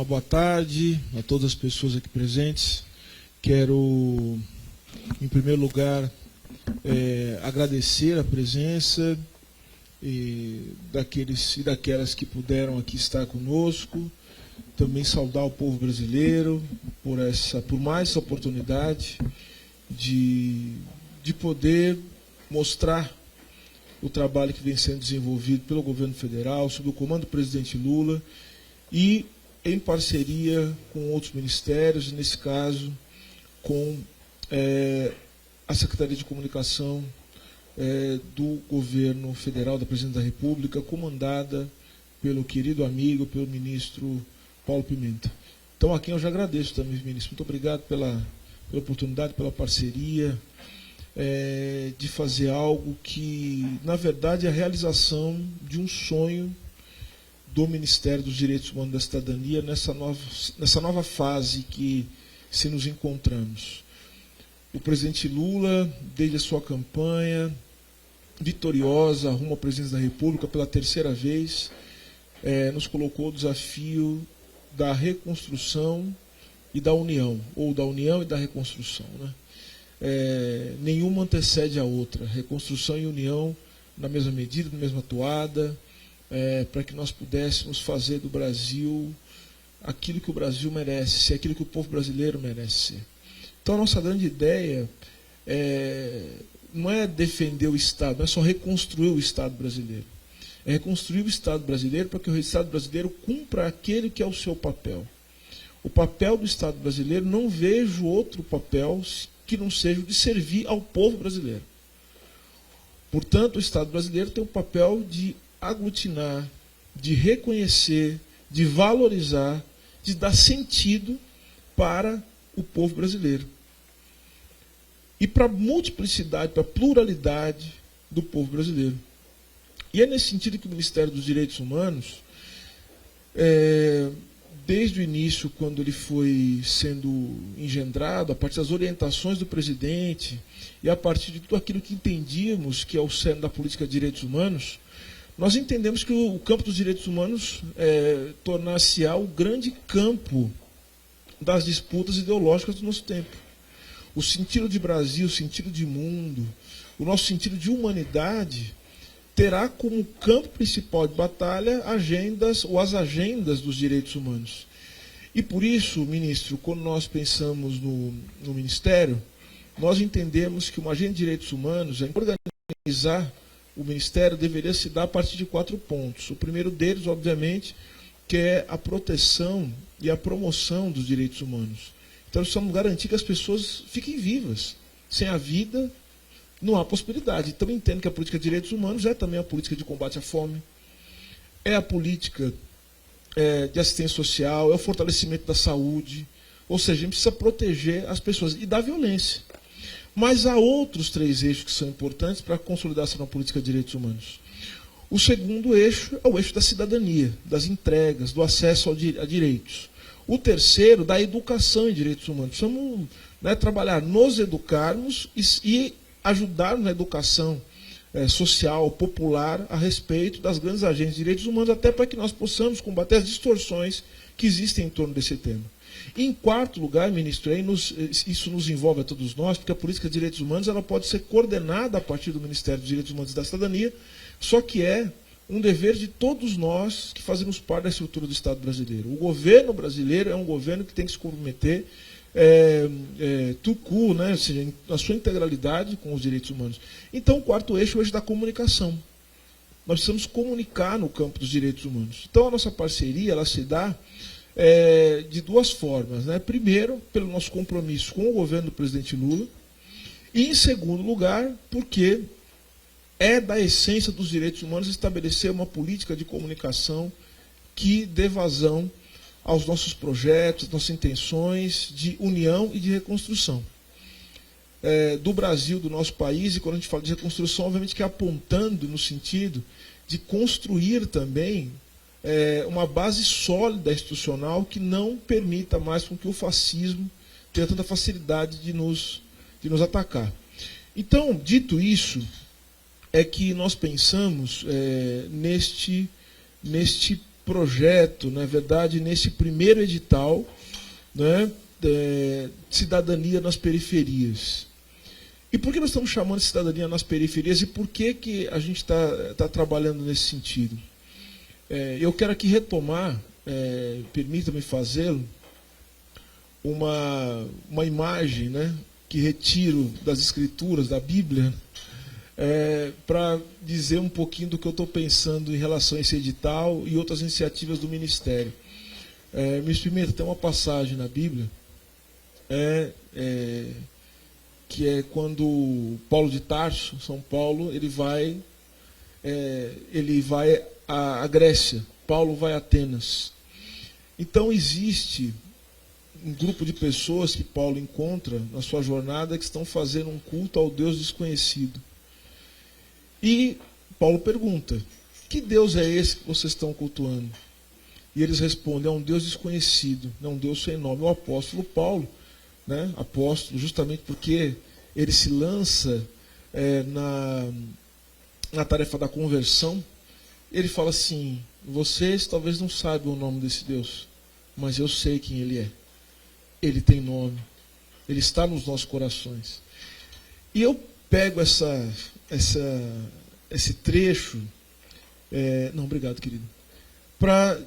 Uma boa tarde a todas as pessoas aqui presentes. Quero, em primeiro lugar, agradecer a presença daqueles e daquelas que puderam aqui estar conosco. Também saudar o povo brasileiro por mais essa oportunidade de poder mostrar o trabalho que vem sendo desenvolvido pelo governo federal, sob o comando do presidente Lula, e em parceria com outros ministérios, nesse caso, com a Secretaria de Comunicação do governo federal, da Presidência da República, comandada pelo querido amigo, pelo ministro Paulo Pimenta. Então, a quem eu já agradeço também, ministro. Muito obrigado pela oportunidade, pela parceria, de fazer algo que, na verdade, é a realização de um sonho do Ministério dos Direitos Humanos e da Cidadania nessa nova fase que se nos encontramos. O presidente Lula, desde a sua campanha vitoriosa rumo à presidência da República pela terceira vez, nos colocou o desafio da reconstrução e da união, ou da união e da reconstrução, né? Nenhuma antecede a outra, reconstrução e união na mesma medida, na mesma toada, para que nós pudéssemos fazer do Brasil aquilo que o Brasil merece ser, aquilo que o povo brasileiro merece ser. Então, a nossa grande ideia não é defender o Estado, não é só reconstruir o Estado brasileiro. É reconstruir o Estado brasileiro para que o Estado brasileiro cumpra aquele que é o seu papel. O papel do Estado brasileiro, não vejo outro papel que não seja o de servir ao povo brasileiro. Portanto, o Estado brasileiro tem o papel de aglutinar, de reconhecer, de valorizar, de dar sentido para o povo brasileiro. E para a multiplicidade, para a pluralidade do povo brasileiro. E é nesse sentido que o Ministério dos Direitos Humanos, desde o início, quando ele foi sendo engendrado, a partir das orientações do presidente e a partir de tudo aquilo que entendíamos que é o cerne da política de direitos humanos, nós entendemos que o campo dos direitos humanos tornar-se-á o grande campo das disputas ideológicas do nosso tempo. O sentido de Brasil, o sentido de mundo, o nosso sentido de humanidade terá como campo principal de batalha as agendas dos direitos humanos. E por isso, ministro, quando nós pensamos no Ministério, nós entendemos que uma agenda de direitos humanos, organizar o Ministério deveria se dar a partir de 4 pontos. O primeiro deles, obviamente, que é a proteção e a promoção dos direitos humanos. Então, precisamos garantir que as pessoas fiquem vivas. Sem a vida, não há possibilidade. Então, eu entendo que a política de direitos humanos é também a política de combate à fome, é a política de assistência social, é o fortalecimento da saúde. Ou seja, a gente precisa proteger as pessoas e da violência. Mas há outros 3 eixos que são importantes para a consolidação da política de direitos humanos. O segundo eixo é o eixo da cidadania, das entregas, do acesso a direitos. O terceiro, da educação em direitos humanos. Precisamos trabalhar, nos educarmos e ajudar na educação social, popular, a respeito das grandes agências de direitos humanos, até para que nós possamos combater as distorções que existem em torno desse tema. E, em quarto lugar, ministro, isso nos envolve a todos nós, porque a política de direitos humanos ela pode ser coordenada a partir do Ministério dos Direitos Humanos e da Cidadania, só que é um dever de todos nós que fazemos parte da estrutura do Estado brasileiro. O governo brasileiro é um governo que tem que se comprometer ou seja, na sua integralidade com os direitos humanos. Então, o quarto eixo é o eixo da comunicação. Nós precisamos comunicar no campo dos direitos humanos. Então, a nossa parceria ela se dá de 2 formas. Né? Primeiro, pelo nosso compromisso com o governo do presidente Lula, e, em segundo lugar, porque é da essência dos direitos humanos estabelecer uma política de comunicação que dê vazão aos nossos projetos, nossas intenções de união e de reconstrução do Brasil, do nosso país. E quando a gente fala de reconstrução, obviamente que é apontando no sentido de construir também uma base sólida institucional que não permita mais com que o fascismo tenha tanta facilidade de nos atacar. Então, dito isso, é que nós pensamos neste projeto, na verdade, nesse primeiro edital, né, cidadania nas periferias. E por que nós estamos chamando de cidadania nas periferias e por que a gente está trabalhando nesse sentido? Eu quero aqui retomar, permita-me fazê-lo, uma imagem, né, que retiro das Escrituras, da Bíblia, para dizer um pouquinho do que eu estou pensando em relação a esse edital e outras iniciativas do Ministério. Ministro Pimenta, tem uma passagem na Bíblia que é quando Paulo de Tarso, São Paulo, ele vai à Grécia, Paulo vai a Atenas. Então existe um grupo de pessoas que Paulo encontra na sua jornada que estão fazendo um culto ao Deus desconhecido. E Paulo pergunta: que Deus é esse que vocês estão cultuando? E eles respondem: é um Deus desconhecido, é um Deus sem nome. O apóstolo Paulo, né, apóstolo, justamente porque ele se lança na tarefa da conversão, ele fala assim: vocês talvez não saibam o nome desse Deus, mas eu sei quem ele é. Ele tem nome, ele está nos nossos corações. E eu pego esse trecho, não, obrigado, querido, para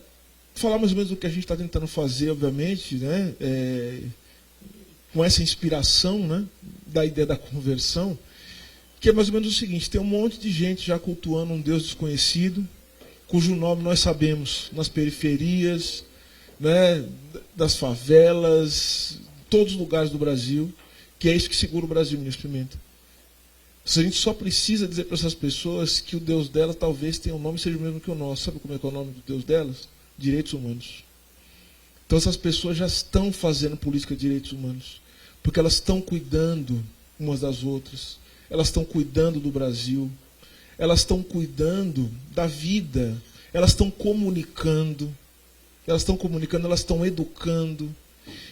falar mais ou menos do que a gente está tentando fazer, obviamente, né, com essa inspiração, né, da ideia da conversão, que é mais ou menos o seguinte: tem um monte de gente já cultuando um Deus desconhecido, cujo nome nós sabemos nas periferias, né, das favelas, todos os lugares do Brasil, que é isso que segura o Brasil, ministro Pimenta. A gente só precisa dizer para essas pessoas que o Deus delas talvez tenha um nome e seja o mesmo que o nosso. Sabe como é que é o nome do Deus delas? Direitos humanos. Então essas pessoas já estão fazendo política de direitos humanos, porque elas estão cuidando umas das outras, elas estão cuidando do Brasil, elas estão cuidando da vida, elas estão comunicando, elas estão educando.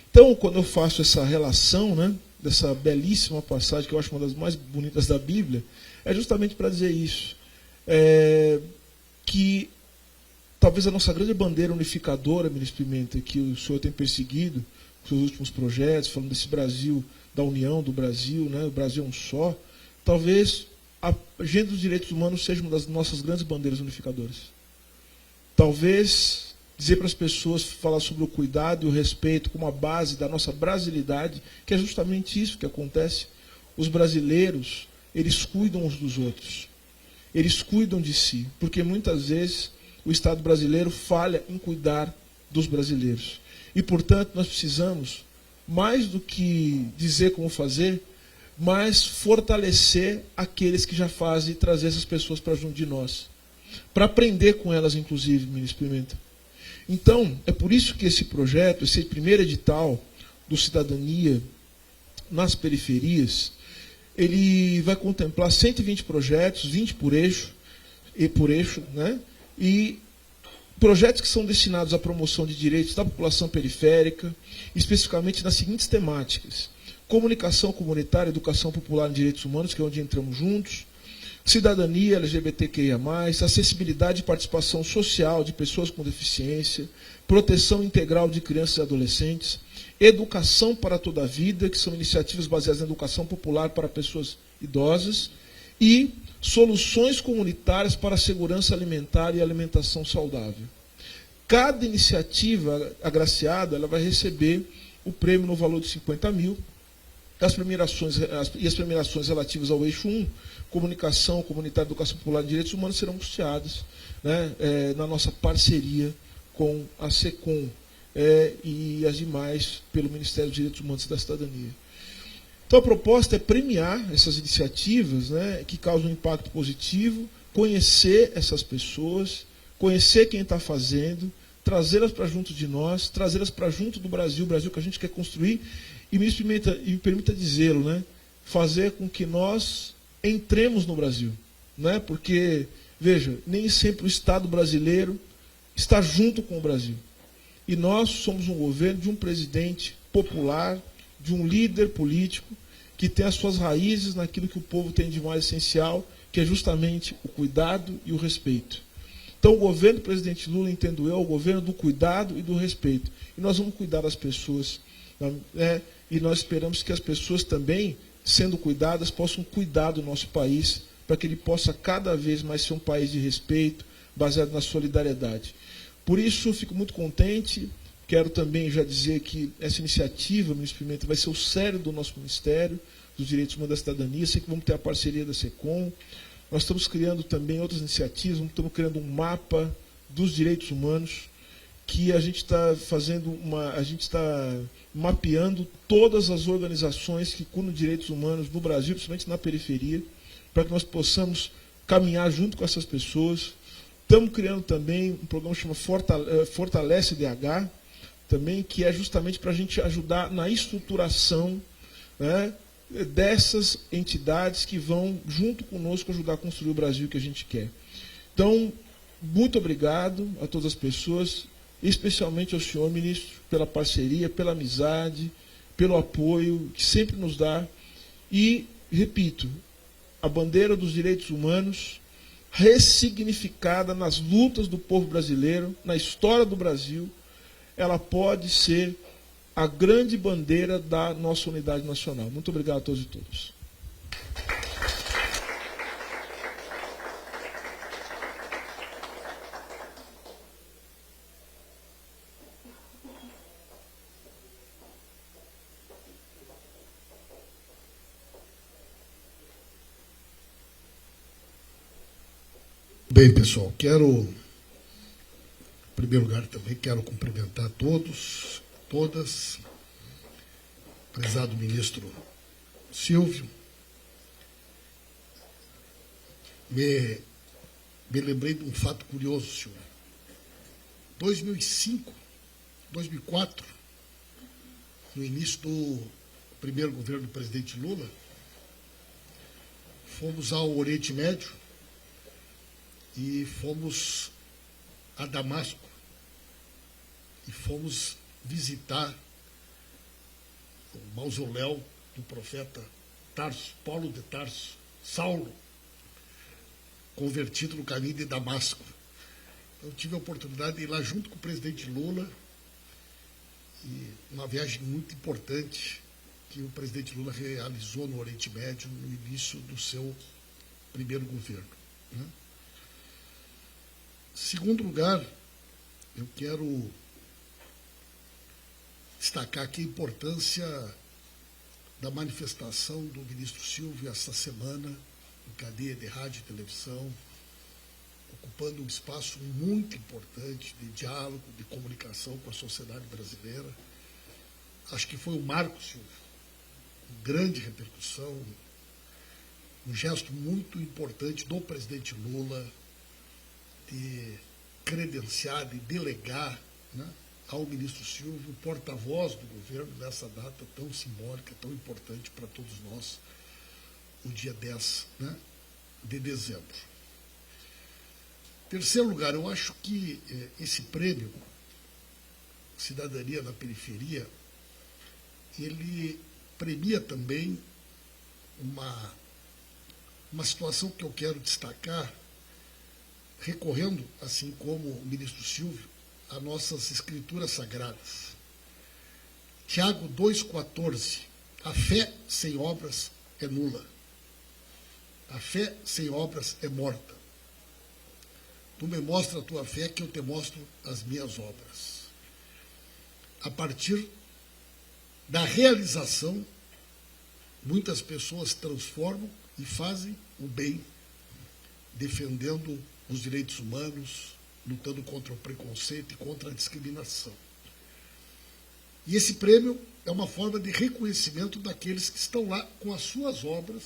Então, quando eu faço essa relação, né, dessa belíssima passagem, que eu acho uma das mais bonitas da Bíblia, é justamente para dizer isso, que talvez a nossa grande bandeira unificadora, ministro Pimenta, que o senhor tem perseguido com seus últimos projetos, falando desse Brasil, da união do Brasil, né, o Brasil é um só, talvez a agenda dos direitos humanos seja uma das nossas grandes bandeiras unificadoras. Talvez dizer para as pessoas, falar sobre o cuidado e o respeito como a base da nossa brasilidade, que é justamente isso que acontece. Os brasileiros, eles cuidam uns dos outros. Eles cuidam de si, porque muitas vezes o Estado brasileiro falha em cuidar dos brasileiros. E, portanto, nós precisamos, mais do que dizer como fazer, mas fortalecer aqueles que já fazem e trazer essas pessoas para junto de nós. Para aprender com elas, inclusive, ministro Pimenta. Então, é por isso que esse projeto, esse primeiro edital do Cidadania nas periferias, ele vai contemplar 120 projetos, 20 por eixo, né? E projetos que são destinados à promoção de direitos da população periférica, especificamente nas seguintes temáticas: comunicação comunitária, educação popular em direitos humanos, que é onde entramos juntos, cidadania LGBTQIA+, acessibilidade e participação social de pessoas com deficiência, proteção integral de crianças e adolescentes, educação para toda a vida, que são iniciativas baseadas na educação popular para pessoas idosas, e soluções comunitárias para a segurança alimentar e alimentação saudável. Cada iniciativa agraciada, ela vai receber o prêmio no valor de 50 mil, as premiações relativas ao eixo 1, comunicação comunitária, educação popular e direitos humanos, serão custeadas, né, na nossa parceria com a SECOM e as demais pelo Ministério dos Direitos Humanos e da Cidadania. Então a proposta é premiar essas iniciativas, né, que causam um impacto positivo, conhecer essas pessoas, conhecer quem está fazendo, trazê-las para junto de nós, trazê-las para junto do Brasil, o Brasil que a gente quer construir, e me permita dizê-lo, né, fazer com que nós entremos no Brasil. Né, porque, veja, nem sempre o Estado brasileiro está junto com o Brasil. E nós somos um governo de um presidente popular, de um líder político, que tem as suas raízes naquilo que o povo tem de mais essencial, que é justamente o cuidado e o respeito. Então, o governo do presidente Lula, entendo eu, é o governo do cuidado e do respeito. E nós vamos cuidar das pessoas, né? E nós esperamos que as pessoas também, sendo cuidadas, possam cuidar do nosso país, para que ele possa cada vez mais ser um país de respeito, baseado na solidariedade. Por isso, fico muito contente. Quero também já dizer que essa iniciativa, Ministro Pimenta, vai ser o cérebro do nosso Ministério dos Direitos Humanos e da Cidadania. Sei que vamos ter a parceria da SECOM. Nós estamos criando também outras iniciativas, estamos criando um mapa dos direitos humanos, que a gente está fazendo a gente está mapeando todas as organizações que cuidam de direitos humanos no Brasil, principalmente na periferia, para que nós possamos caminhar junto com essas pessoas. Estamos criando também um programa que chama Fortalece DH, também, que é justamente para a gente ajudar na estruturação, né, dessas entidades que vão, junto conosco, ajudar a construir o Brasil que a gente quer. Então, muito obrigado a todas as pessoas, especialmente ao senhor, ministro, pela parceria, pela amizade, pelo apoio que sempre nos dá. E, repito, a bandeira dos direitos humanos, ressignificada nas lutas do povo brasileiro, na história do Brasil, ela pode ser a grande bandeira da nossa unidade nacional. Muito obrigado a todos e todas. Bem, pessoal, em primeiro lugar, também quero cumprimentar todos, todas, prezado ministro Silvio. Me lembrei de um fato curioso, senhor. 2005, 2004, no início do primeiro governo do presidente Lula, fomos ao Oriente Médio e fomos a Damasco e fomos visitar o mausoléu do profeta Tarso, Paulo de Tarso, Saulo, convertido no caminho de Damasco. Eu tive a oportunidade de ir lá junto com o presidente Lula, e uma viagem muito importante que o presidente Lula realizou no Oriente Médio no início do seu primeiro governo, né? Segundo lugar, eu quero destacar aqui a importância da manifestação do ministro Silvio esta semana, em cadeia de rádio e televisão, ocupando um espaço muito importante de diálogo, de comunicação com a sociedade brasileira. Acho que foi um marco, Silvio, com grande repercussão, um gesto muito importante do presidente Lula, de credenciar, de delegar, né, ao ministro Silvio, porta-voz do governo, nessa data tão simbólica, tão importante para todos nós, o dia 10, né, de dezembro. Terceiro lugar, eu acho que esse prêmio, Cidadania na Periferia, ele premia também uma situação que eu quero destacar, recorrendo, assim como o ministro Silvio, a nossas escrituras sagradas. Tiago 2,14, a fé sem obras é nula. A fé sem obras é morta. Tu me mostra a tua fé, que eu te mostro as minhas obras. A partir da realização, muitas pessoas transformam e fazem o bem, defendendo os direitos humanos, lutando contra o preconceito e contra a discriminação. E esse prêmio é uma forma de reconhecimento daqueles que estão lá com as suas obras,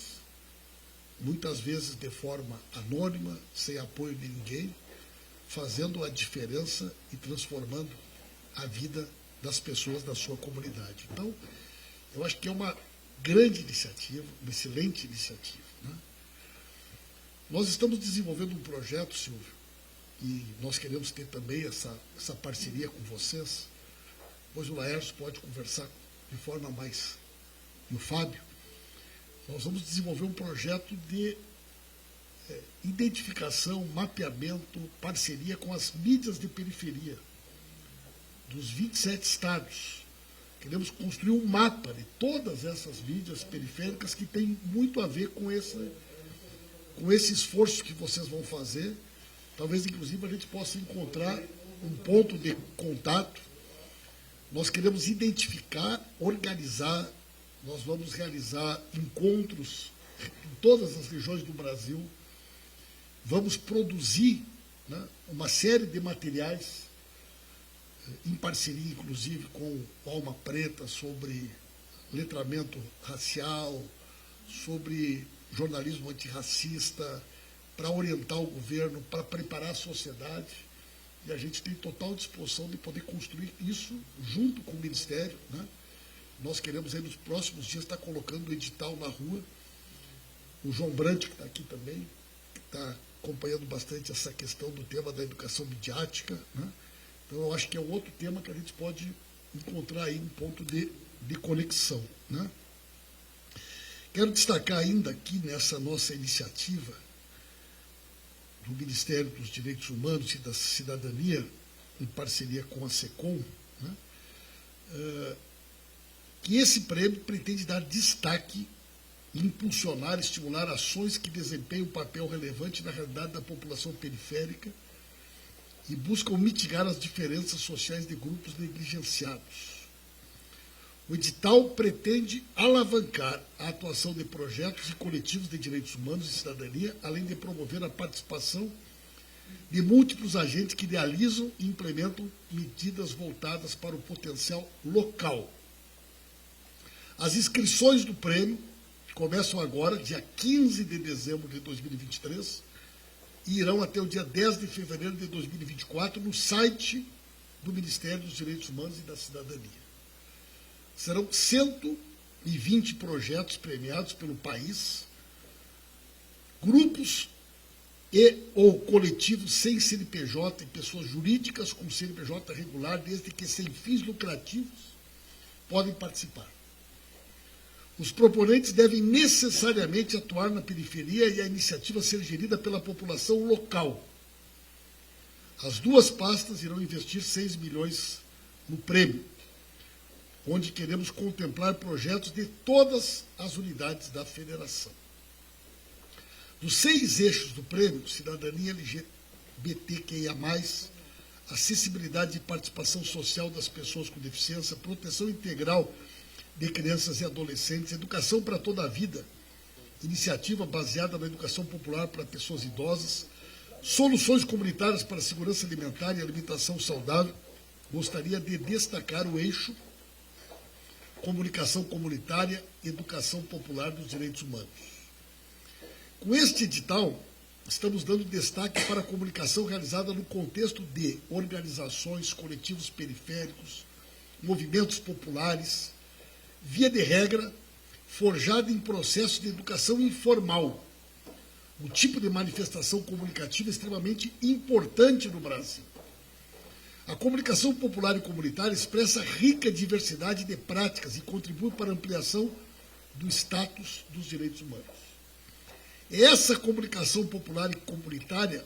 muitas vezes de forma anônima, sem apoio de ninguém, fazendo a diferença e transformando a vida das pessoas da sua comunidade. Então, eu acho que é uma grande iniciativa, uma excelente iniciativa, né? Nós estamos desenvolvendo um projeto, Silvio, e nós queremos ter também essa parceria com vocês, pois o Laércio pode conversar de forma mais... E o Fábio, nós vamos desenvolver um projeto de identificação, mapeamento, parceria com as mídias de periferia dos 27 estados. Queremos construir um mapa de todas essas mídias periféricas que tem muito a ver com esse esforço que vocês vão fazer. Talvez, inclusive, a gente possa encontrar um ponto de contato. Nós queremos identificar, organizar, nós vamos realizar encontros em todas as regiões do Brasil, vamos produzir, né, uma série de materiais, em parceria, inclusive, com o Alma Preta, sobre letramento racial, sobre jornalismo antirracista, para orientar o governo, para preparar a sociedade. E a gente tem total disposição de poder construir isso junto com o Ministério, né? Nós queremos, aí, nos próximos dias, estar colocando o edital na rua. O João Brant, que está aqui também, que está acompanhando bastante essa questão do tema da educação midiática, né? Então, eu acho que é um outro tema que a gente pode encontrar aí um ponto de conexão, né? Quero destacar ainda aqui nessa nossa iniciativa do Ministério dos Direitos Humanos e da Cidadania, em parceria com a SECOM, né, que esse prêmio pretende dar destaque e impulsionar, estimular ações que desempenham um papel relevante na realidade da população periférica e buscam mitigar as diferenças sociais de grupos negligenciados. O edital pretende alavancar a atuação de projetos e coletivos de direitos humanos e cidadania, além de promover a participação de múltiplos agentes que realizam e implementam medidas voltadas para o potencial local. As inscrições do prêmio começam agora, dia 15 de dezembro de 2023, e irão até o dia 10 de fevereiro de 2024 no site do Ministério dos Direitos Humanos e da Cidadania. Serão 120 projetos premiados pelo país, grupos e ou coletivos sem CNPJ e pessoas jurídicas com CNPJ regular, desde que sem fins lucrativos, podem participar. Os proponentes devem necessariamente atuar na periferia e a iniciativa ser gerida pela população local. As duas pastas irão investir 6 milhões no prêmio, onde queremos contemplar projetos de todas as unidades da federação. Dos 6 eixos do prêmio, cidadania LGBTQIA+, acessibilidade e participação social das pessoas com deficiência, proteção integral de crianças e adolescentes, educação para toda a vida, iniciativa baseada na educação popular para pessoas idosas, soluções comunitárias para a segurança alimentar e alimentação saudável, gostaria de destacar o eixo comunicação comunitária, educação popular dos direitos humanos. Com este edital, estamos dando destaque para a comunicação realizada no contexto de organizações, coletivos periféricos, movimentos populares, via de regra, forjada em processo de educação informal, um tipo de manifestação comunicativa extremamente importante no Brasil. A comunicação popular e comunitária expressa rica diversidade de práticas e contribui para a ampliação do status dos direitos humanos. É essa comunicação popular e comunitária,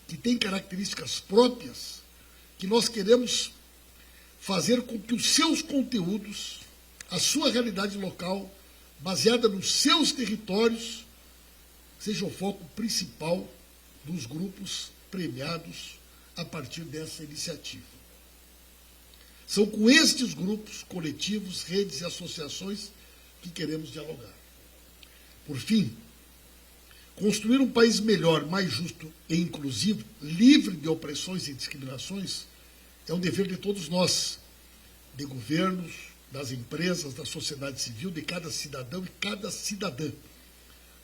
que tem características próprias, que nós queremos fazer com que os seus conteúdos, a sua realidade local, baseada nos seus territórios, seja o foco principal dos grupos premiados a partir dessa iniciativa. São com estes grupos, coletivos, redes e associações que queremos dialogar. Por fim, construir um país melhor, mais justo e inclusivo, livre de opressões e discriminações, é um dever de todos nós, de governos, das empresas, da sociedade civil, de cada cidadão e cada cidadã.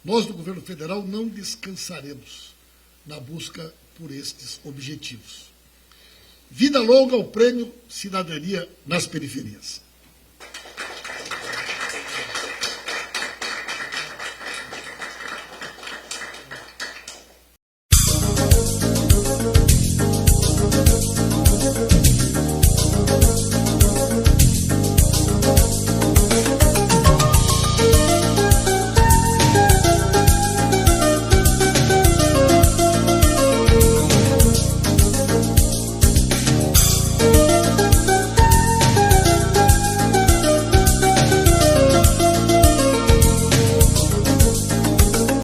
Nós, do governo federal, não descansaremos na busca por estes objetivos. Vida longa ao Prêmio Cidadania nas Periferias.